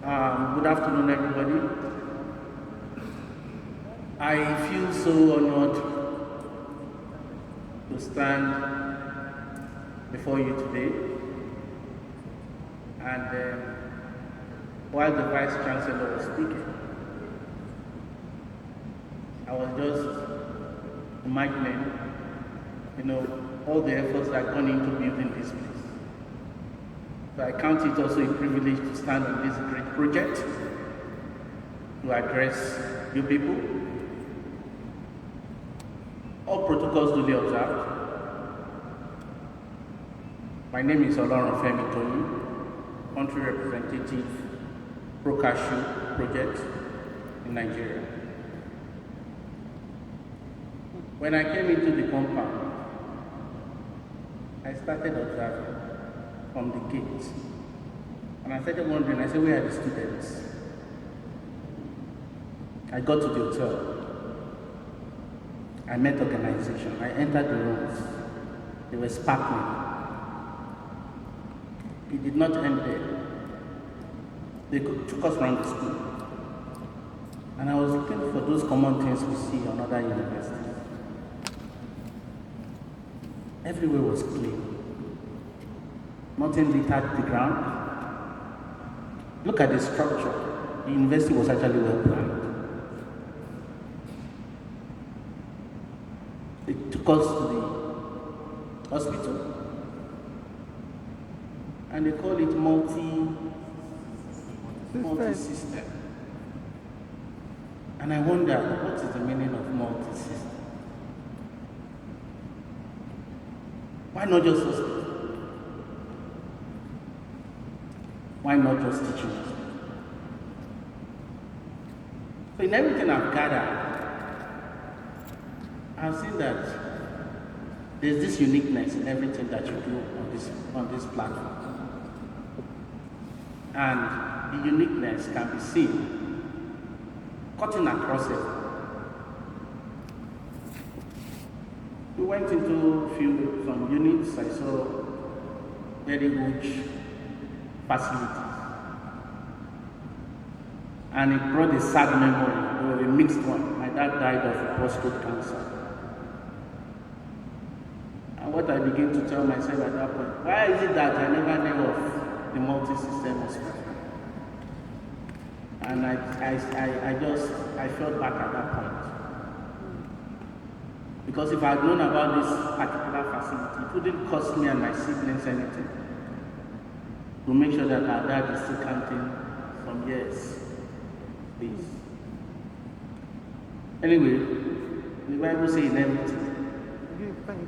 Good afternoon, everybody. I feel so honored to stand before you today. And while the Vice Chancellor was speaking, I was just imagining, all the efforts that gone into building this place. So I count it also a privilege to stand on this great project to address you people. All protocols duly observed. My name is Olorunfemi Tony, country representative Pro-Cashew project in Nigeria. When I came into the compound, I started observing from the gate. And I started wondering, I said, where are the students? I got to the hotel. I met organization. I entered the rooms. They were sparkling. It did not end there. They took us around the school. And I was looking for those common things we see on other universities. Everywhere was clean. Nothing littered the ground. Look at the structure. The university was actually well planned. They took us to the hospital and they call it multi-system. And I wonder, what is the meaning of multi-system? Why not just hospital? Why not just teaching us? So in everything I've gathered, I've seen that there's this uniqueness in everything that you do on this platform. And the uniqueness can be seen cutting across it. We went into some units. I saw very huge facilities. And it brought a sad memory, a mixed one. My dad died of prostate cancer. And what I began to tell myself at that point, why is it that I never knew of the multi-system hospital? And I felt back at that point. Because if I had known about this particular facility, it wouldn't cost me and my siblings anything to make sure that our dad is still counting some years. Please. Anyway, the Bible says in everything,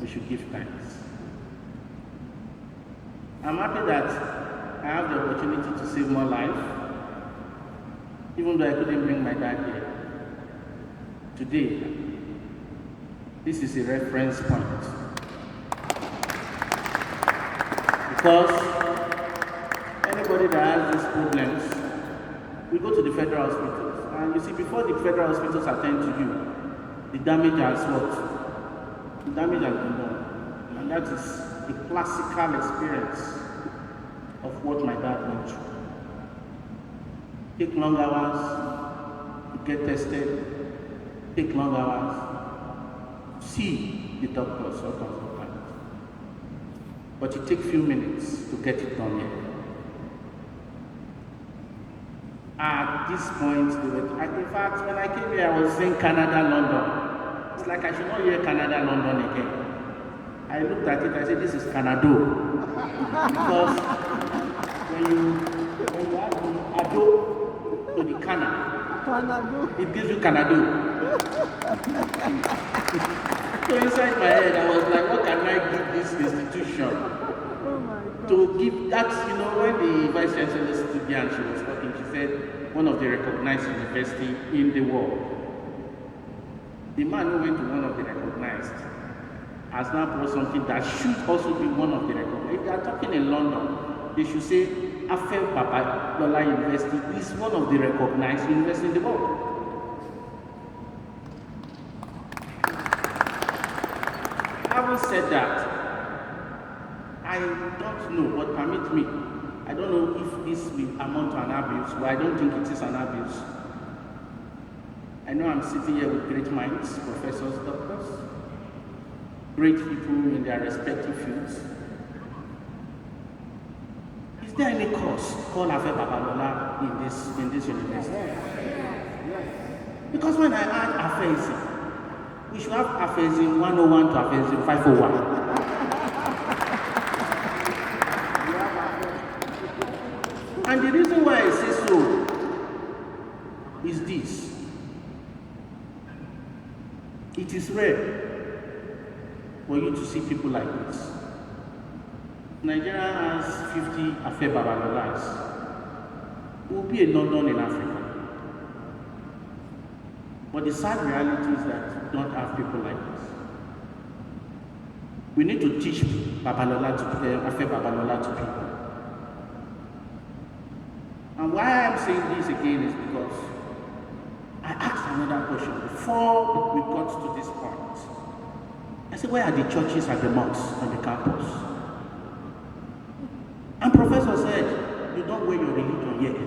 we should give thanks. I'm happy that I have the opportunity to save more life, even though I couldn't bring my dad here. Today, this is a reference point. Because anybody that has these problems, we go to the federal hospitals. And you see, before the federal hospitals attend to you, the damage has what? The damage has been done. And that is the classical experience of what my dad went through. Take long hours to get tested, take long hours, see the doctors or consultant. But it takes few minutes to get it done here. At this point, in fact, when I came here, I was saying Canada, London. It's like I should not hear Canada, London again. I looked at it, I said, this is Canada. Because when you add the Ado to the Cana, it gives you Canada. So inside my head, I was like, what can I give this institution? To give that, when the Vice Chancellor stood there and she was talking, she said, one of the recognized universities in the world. The man who went to one of the recognized has now brought something that should also be one of the recognized. If they are talking in London, they should say, Afel Babalola University is one of the recognized universities in the world. Having said that, I don't know, but permit me I don't know if this will amount to an abuse, but I don't think it is an abuse. I know I'm sitting here with great minds, professors, doctors, great people in their respective fields. Is there any course called Afe Babalola in this university? Because when I add aphaism, we should have aphaism 101 to aphaism 501. And the reason why I say so is this. It is rare for you to see people like this. Nigeria has 50 Afe Babalolas who will be a London in Africa. But the sad reality is that we don't have people like this. We need to teach Afe Babalola to people. And why I'm saying this again is because I asked another question before we got to this point. I said, where are the churches and the mosques on the campus? And professor said, you don't wear your religion yet.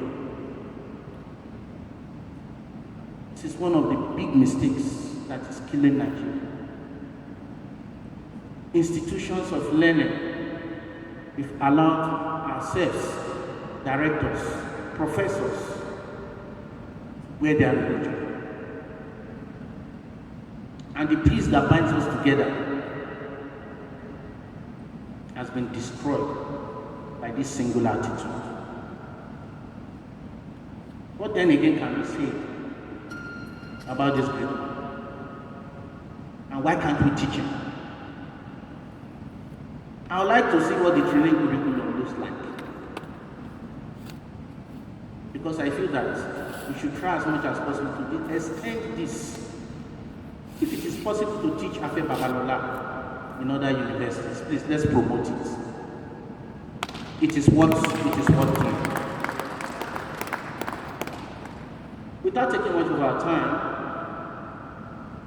This is one of the big mistakes that is killing Nigeria. Institutions of learning, we've allowed ourselves, directors, professors, wear their religion. And the peace that binds us together has been destroyed by this single attitude. What then again can we say about this people? And why can't we teach him? I would like to see what the training curriculum looks like. Because I feel that we should try as much as possible to extend this. If it is possible to teach Afe Babalola in other universities, please let's promote it. It is what doing. Without taking much of our time,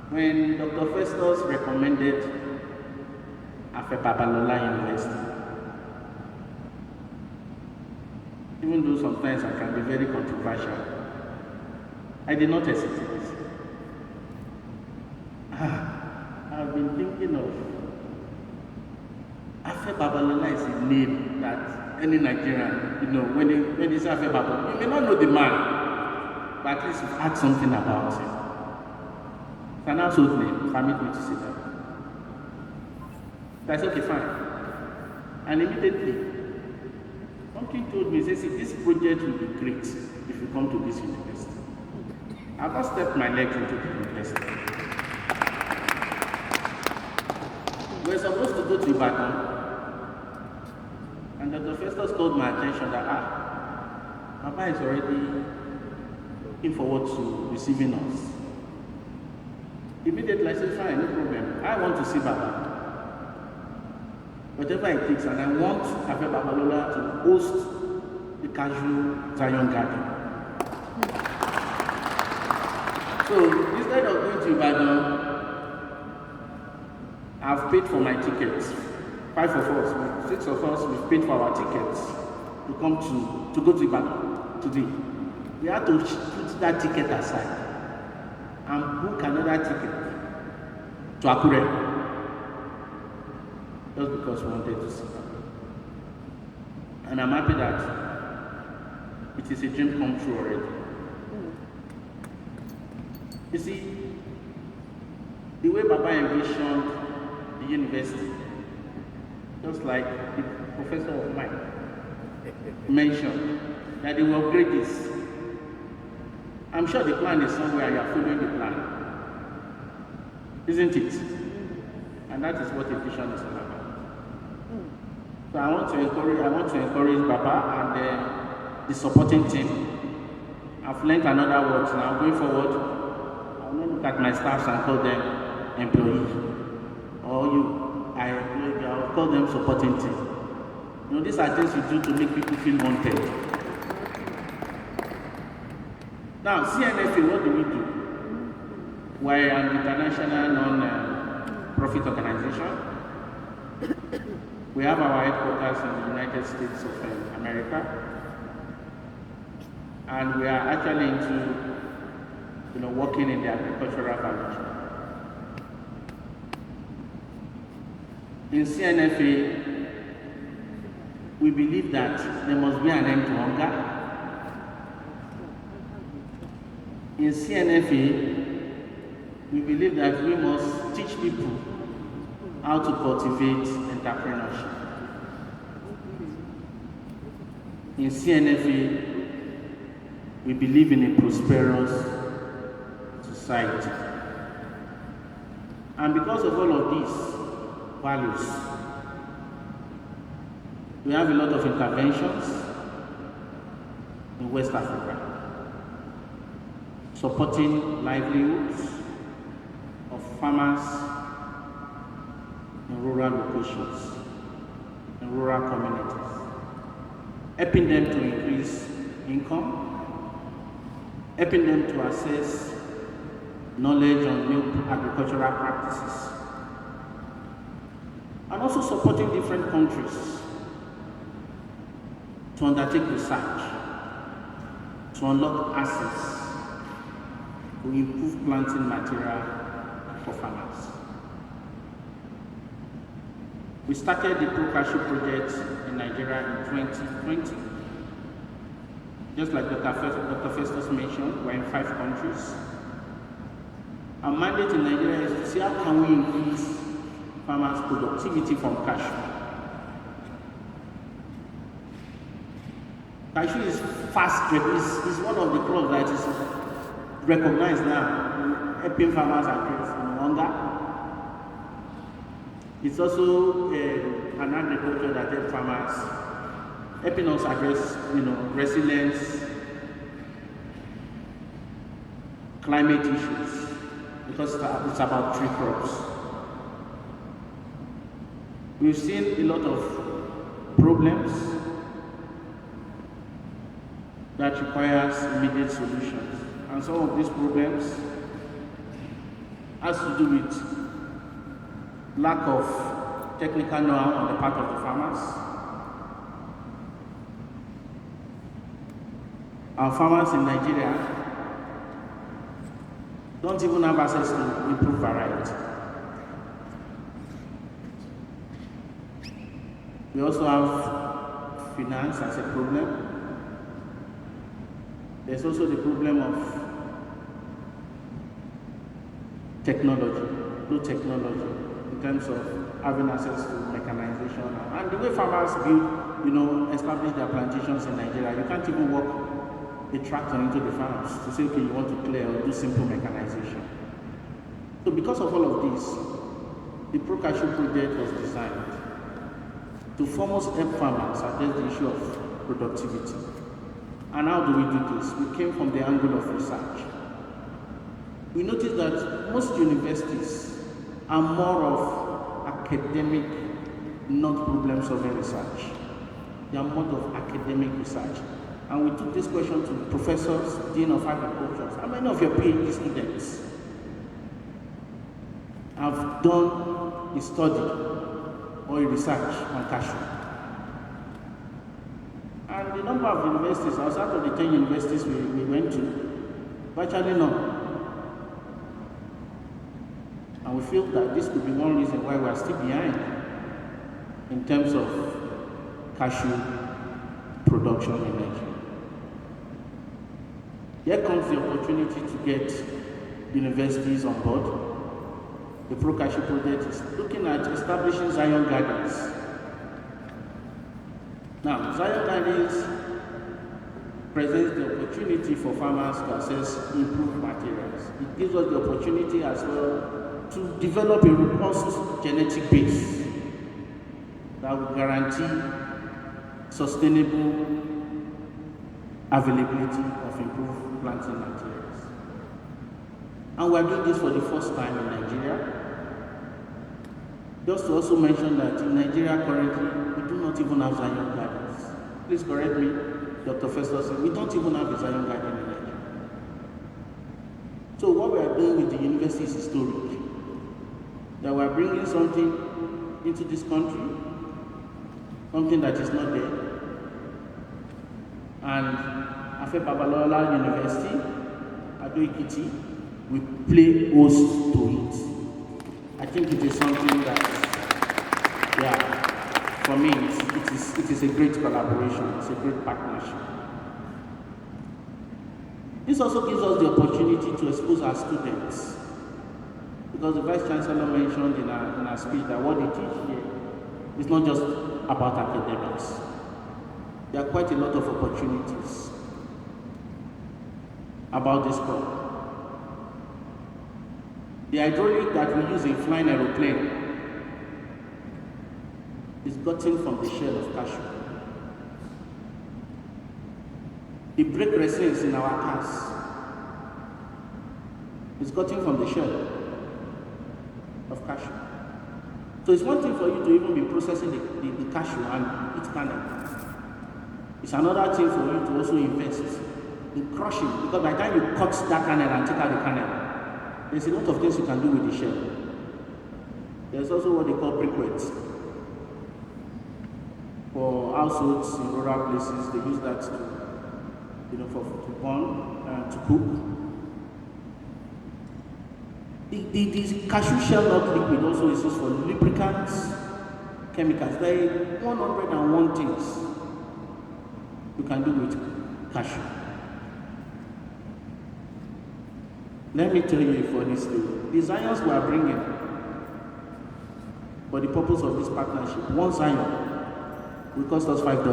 when Dr. Festus recommended Afe Babalola University, even though sometimes I can be very controversial, I did not hesitate. I've been thinking of Afe Babalola is a name that any Nigerian, when they say Afe Babalola, you may not know the man, but at least you've heard something about him. It's an household name, permit me to say that. That's okay, fine. And immediately, something told me, says, this project will be great if you come to this university. I've not stepped my legs into the university. We're supposed to go to Ibadan, and Dr. Festus called my attention that, Papa is already looking forward to receiving us. Immediately I said, fine, no problem. I want to see Baba. Whatever it takes, and I want Afe Babalola to host the casual Zion Garden. So instead of going to Ibadan, I've paid for my tickets. 5 of us, 6 of us, we've paid for our tickets to come to go to Ibadan today. We had to put that ticket aside and book another ticket to Akure. Just because we wanted to see them. And I'm happy that it is a dream come true already. You see, the way Baba envisioned the university, just like the professor of mine mentioned, that they will upgrade this. I'm sure the plan is somewhere, you are following the plan. Isn't it? And that is what a vision is all about. So I want to encourage Baba and the supporting team. I've learned another word now. Going forward, I'll not look at my staffs and call them employees. Or I'll call them supporting team. These are things we do to make people feel wanted. Now, CNFA, what do we do? We're an international non-profit organization. We have our headquarters in the United States of America, and we are actually into, working in the agricultural value chain. In CNFA, we believe that there must be an end to hunger. In CNFA, we believe that we must teach people how to cultivate entrepreneurship. In CNFA, we believe in a prosperous society. And because of all of these values, we have a lot of interventions in West Africa, supporting livelihoods of farmers in rural locations, in rural communities, helping them to increase income, helping them to access knowledge on new agricultural practices, and also supporting different countries to undertake research, to unlock access, to improve planting material for farmers. We started the Pro-Cashew project in Nigeria in 2020. Just like Dr. Festus mentioned, we're in 5 countries. Our mandate in Nigeria is to see how can we increase farmers' productivity from cashew. Cashew is fast, is one of the crops that is recognized now, helping farmers against hunger. It's also an agriculture that helps farmers, helping us address, resilience, climate issues, because it's about 3 crops. We've seen a lot of problems that requires immediate solutions. And some of these problems has to do with lack of technical know-how on the part of the farmers. Our farmers in Nigeria don't even have access to improved variety. We also have finance as a problem. There's also the problem of technology, low technology, in terms of having access to mechanization. And the way farmers build, establish their plantations in Nigeria, you can't even walk a tractor into the farms to say, okay, you want to clear or do simple mechanization. So because of all of this, the Pro-Cashew project was designed to foremost help farmers address the issue of productivity. And how do we do this? We came from the angle of research. We noticed that most universities are more of academic, not problem-solving research. They are more of academic research. And we took this question to professors, dean of agriculture. How many of your PhD students have done a study or a research on cashew? And the number of universities, outside of the 10 universities we went to, virtually none. And we feel that this could be one reason why we are still behind in terms of cashew production in Nigeria. Here comes the opportunity to get universities on board. The Pro-Cashew project is looking at establishing Zion Gardens. Now, Zion Gardens presents the opportunity for farmers to access improved materials. It gives us the opportunity as well to develop a robust genetic base that will guarantee sustainable availability of improved planting materials. And we're doing this for the first time in Nigeria. Just to also mention that in Nigeria currently, we do not even have Zion Gardens. Please correct me, Dr. Festus, we don't even have a Zion Garden in Nigeria. So what we are doing with the university is historic. That we are bringing something into this country something that is not there. And Afe Babalola University, Ado Ekiti, we play host to it. I think it is something that, for me, it is a great collaboration, it's a great partnership. This also gives us the opportunity to expose our students, because the Vice Chancellor mentioned in our speech that what they teach here is not just about academics. There are quite a lot of opportunities about this club. The hydraulic that we use in flying aeroplane is gotten from the shell of cashew. The brake resins in our cars is gotten from the shell of cashew. So it's one thing for you to even be processing the cashew and eat kernel. It's another thing for you to also invest in crushing, because by the time you cut that kernel and take out the kernel, there's a lot of things you can do with the shell. There's also what they call briquettes. For households in rural places, they use that to burn and to cook. The cashew shell nut liquid also is used for lubricants, chemicals. There are 101 things you can do with cashew. Let me tell you a funny story. The Zions we are bringing, for the purpose of this partnership, one Zion will cost us $5.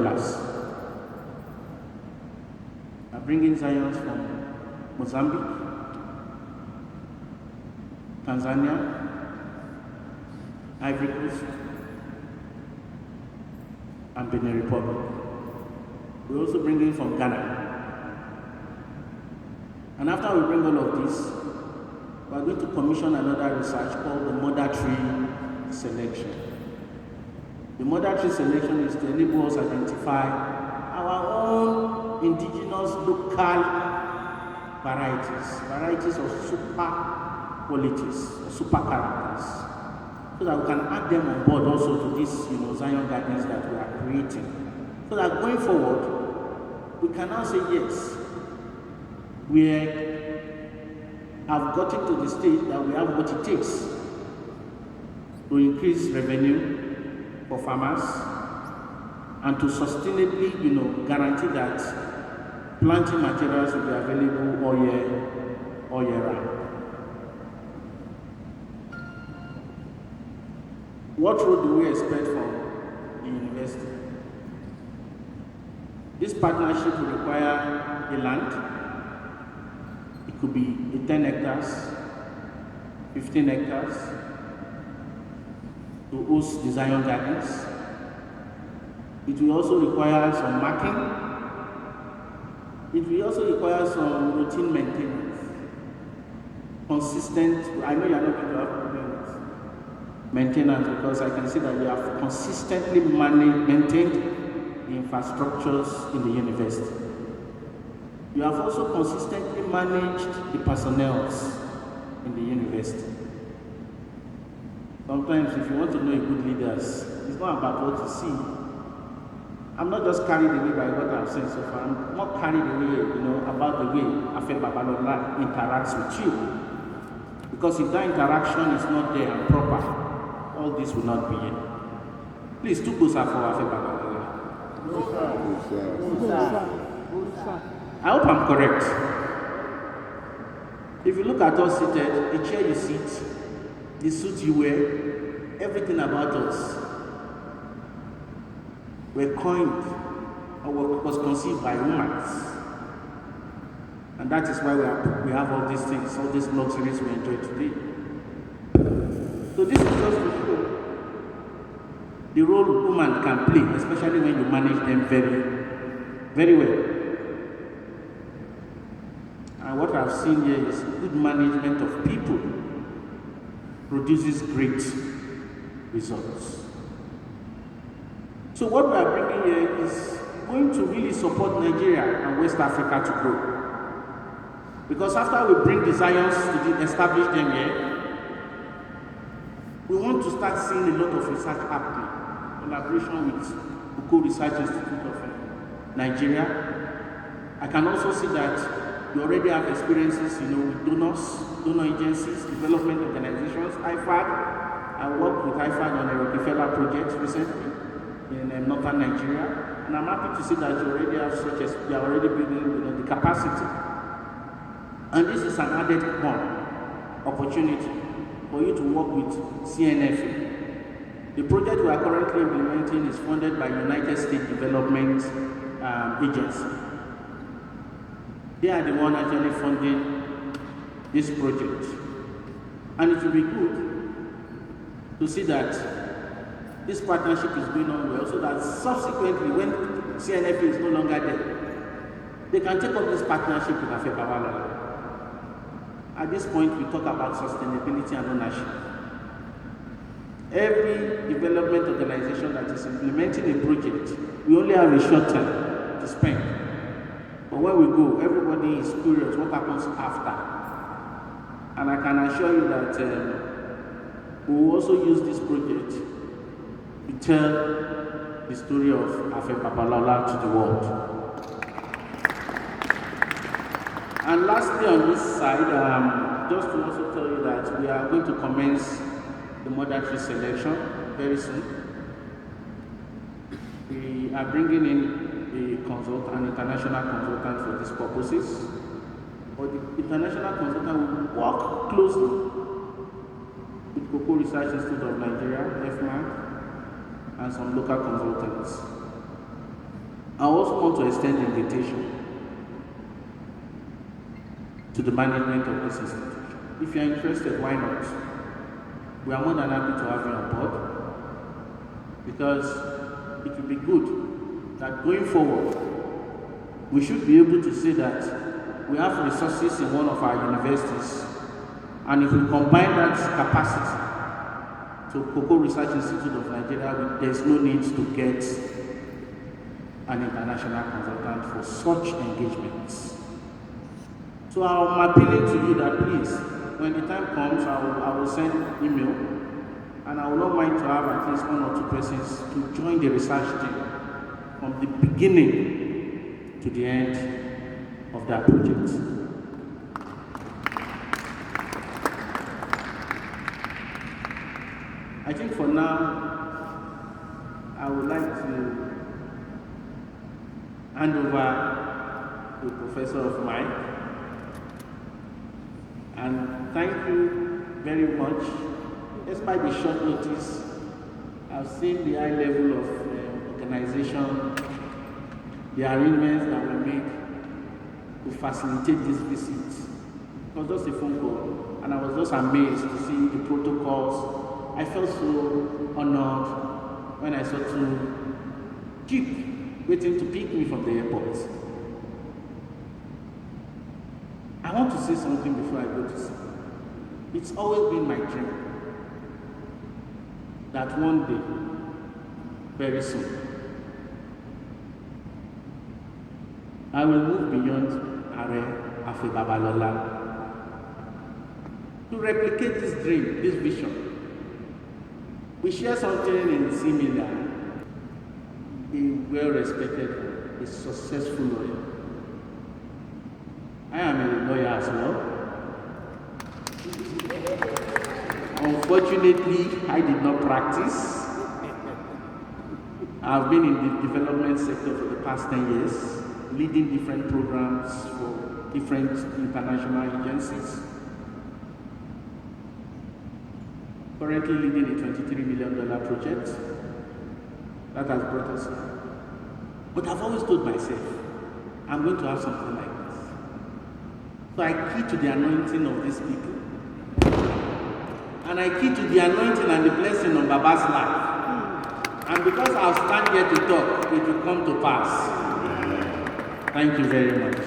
We are bringing Zions from Mozambique, Tanzania, Ivory Coast, and Benin Republic. We're also bringing from Ghana. And after we bring all of this, we're going to commission another research called the mother tree selection. The mother tree selection is to enable us identify our own indigenous local varieties of super qualities, or super characters, so that we can add them on board also to these Zion gardens that we are creating. So that going forward, we can now say yes, we have gotten to the stage that we have what it takes to increase revenue for farmers and to sustainably, guarantee that planting materials will be available all year round. What role do we expect from the university? This partnership will require a land. It could be 10 hectares, 15 hectares, to host the Zion Gardens. It will also require some marking. It will also require some routine maintenance. Consistent, I know you are not going to have problem with maintenance, because I can see that you have consistently maintained the infrastructures in the university. You have also consistently managed the personnel in the university. Sometimes if you want to know a good leader, it's not about what you see. I'm not just carried away by what I've seen so far. I'm not carried away, about the way Afe Babalola interacts with you. Because if that interaction is not there and proper, all this will not be here. Please, two goes are for Afe Babalola. I hope I'm correct. If you look at us seated, the chair you sit, the suit you wear, everything about us were coined or was conceived by humans. And that is why we have all these things, all these luxuries we enjoy today. So this is just to show the role women can play, especially when you manage them very, very well. And what I've seen here is good management of people produces great results. So what we are bringing here is going to really support Nigeria and West Africa to grow. Because after we bring the Zions to establish them here, we want to start seeing a lot of research happening, collaboration with Cocoa Research Institute of Nigeria. I can also see that you already have experiences, with donor agencies, development organizations, IFAD. I worked with IFAD on a Rockefeller project recently in northern Nigeria, and I'm happy to see that you already have you are already building, the capacity. And this is an added opportunity for you to work with CNFA. The project we are currently implementing is funded by United States Development Agency. They are the one actually funding this project. And it will be good to see that this partnership is going on well, so that subsequently, when CNFA is no longer there, they can take up this partnership with Afe Babalola. At this point, we talk about sustainability and ownership. Every development organization that is implementing a project, we only have a short time to spend. But when we go, everybody is curious what happens after. And I can assure you that we will also use this project to tell the story of Afe Babalola to the world. And lastly on this side, just to also tell you that we are going to commence the Mother Tree selection very soon. We are bringing in an international consultant for these purposes. But the international consultant will work closely with Cocoa Research Institute of Nigeria, FMAC, and some local consultants. I also want to extend the invitation to the management of this institution. If you are interested, why not? We are more than happy to have you on board, because it will be good that going forward, we should be able to say that we have resources in one of our universities, and if we combine that capacity to Cocoa Research Institute of Nigeria, there is no need to get an international consultant for such engagements. So I'm appealing to you that please, when the time comes, I will send email, and I will not mind to have at least 1 or 2 persons to join the research team from the beginning to the end of that project. I think for now, I would like to hand over to Professor of Mine. And thank you very much. Despite the short notice, I've seen the high level of organization, the arrangements that were made to facilitate this visit. It was just a phone call, and I was just amazed to see the protocols. I felt so honored when I saw 2 jeeps waiting to pick me from the airport. I want to say something before I go to sleep. It's always been my dream that one day, very soon, I will move beyond Afe Babalola to replicate this dream, this vision. We share something in similar. A well-respected, a successful lawyer. I am a lawyer as well. Unfortunately, I did not practice. I've been in the development sector for the past 10 years, leading different programs for different international agencies. Currently leading a $23 million project that has brought us here. But I've always told myself, I'm going to have something like this. So I key to the anointing of these people. And I key to the anointing and the blessing on Baba's life. And because I'll stand here to talk, it will come to pass. Thank you very much.